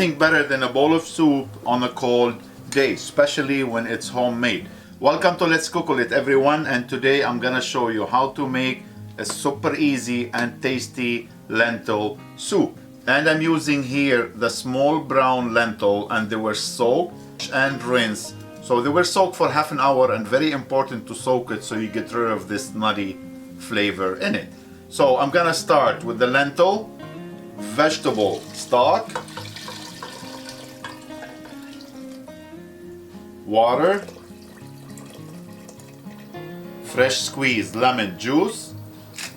nothing better than a bowl of soup on a cold day, especially when it's homemade. Welcome to Let's Cook It, everyone, and today I'm gonna show you how to make a super easy and tasty lentil soup. And I'm using here the small brown lentil, and they were soaked and rinsed. So they were soaked for half an hour, and very important to soak it so you get rid of this nutty flavor in it. So I'm gonna start with the lentil, vegetable stock, water, fresh squeezed lemon juice,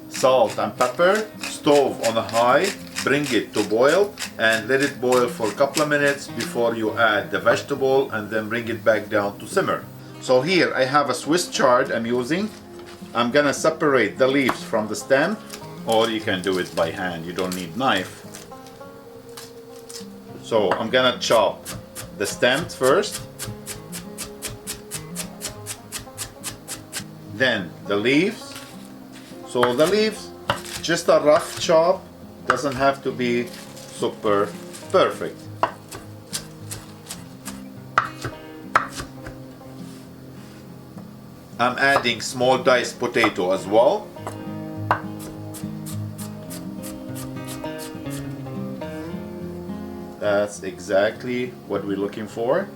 salt and pepper, stove on a high, bring it to boil and let it boil for a couple of minutes before you add the vegetable, and then bring it back down to simmer. So here I have a Swiss chard I'm using. I'm gonna separate the leaves from the stem, or you can do it by hand, you don't need knife. So I'm gonna chop the stems first, then the leaves. So the leaves, just a rough chop, doesn't have to be super perfect. I'm adding small diced potato as well. That's exactly what we're looking for.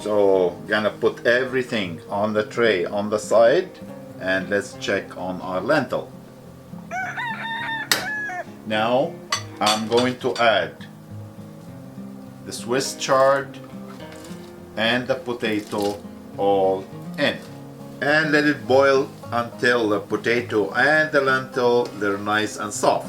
So gonna put everything on the tray on the side, and let's check on our lentil. Now I'm going to add the Swiss chard and the potato all in, and let it boil until the potato and the lentil, they're nice and soft.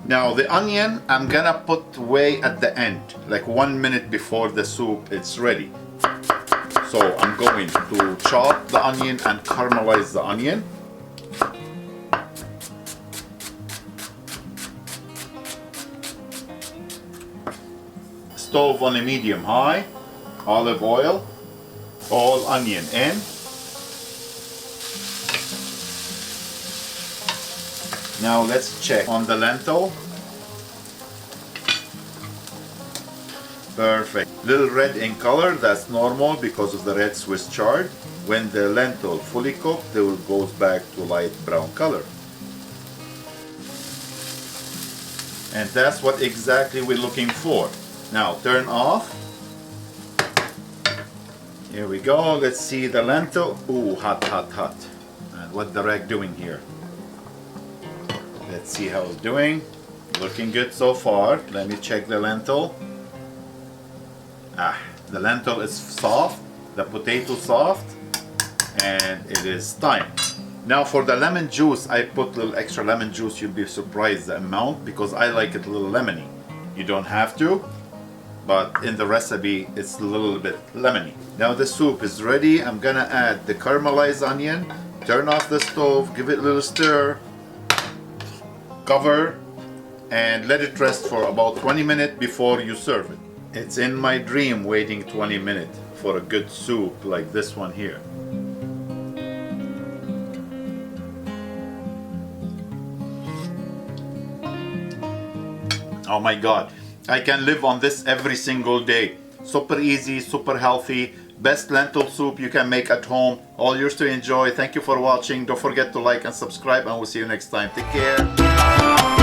Now the onion I'm gonna put way at the end, like 1 minute before the soup is ready. So I'm going to chop the onion and caramelize the onion. Stove on a medium high, olive oil, all onion in. Now let's check on the lentil. Perfect. Little red in color, that's normal because of the red Swiss chard. When the lentil fully cooked, they will go back to light brown color. And that's what exactly we're looking for. Now turn off. Here we go. Let's see the lentil. Ooh, hot, hot, hot. And what the rack doing here? Let's see how it's doing. Looking good so far. Let me check the lentil. The lentil is soft, the potato soft, and it is time. Now for the lemon juice, I put a little extra lemon juice. You'll be surprised the amount, because I like it a little lemony. You don't have to, but in the recipe it's a little bit lemony. Now the soup is ready. I'm gonna add the caramelized onion, turn off the stove, give it a little stir, cover, and let it rest for about 20 minutes before you serve it. It's in my dream waiting 20 minutes for a good soup like this one here. Oh my God, I can live on this every single day. Super easy, super healthy, best lentil soup you can make at home. All yours to enjoy. Thank you for watching. Don't forget to like and subscribe, and we'll see you next time. Take care.